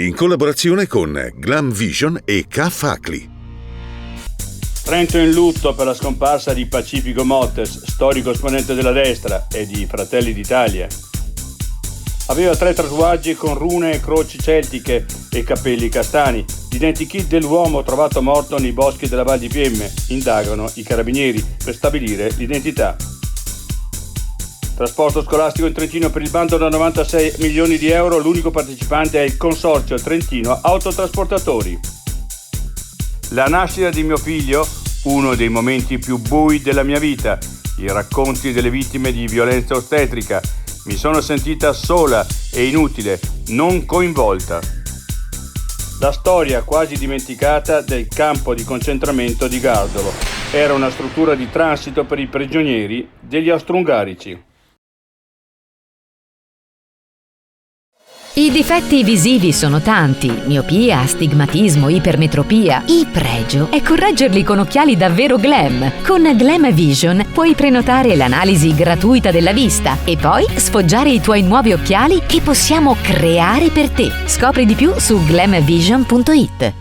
in collaborazione con Glam Vision e K-Facli. Trento in lutto per la scomparsa di Pacifico Mottes, storico esponente della destra e di Fratelli d'Italia. Aveva 3 tatuaggi con rune e croci celtiche e capelli castani. L'identikit dell'uomo trovato morto nei boschi della Val di Fiemme. Indagano i carabinieri per stabilire l'identità. Trasporto scolastico in Trentino per il bando da 96 milioni di euro. L'unico partecipante è il Consorzio Trentino Autotrasportatori. La nascita di mio figlio, uno dei momenti più bui della mia vita. I racconti delle vittime di violenza ostetrica. Mi sono sentita sola e inutile, non coinvolta. La storia quasi dimenticata del campo di concentramento di Gardolo. Era una struttura di transito per i prigionieri degli austro-ungarici. I difetti visivi sono tanti: miopia, astigmatismo, ipermetropia. Il pregio è correggerli con occhiali davvero glam. Con Glam Vision puoi prenotare l'analisi gratuita della vista e poi sfoggiare i tuoi nuovi occhiali che possiamo creare per te. Scopri di più su glamvision.it.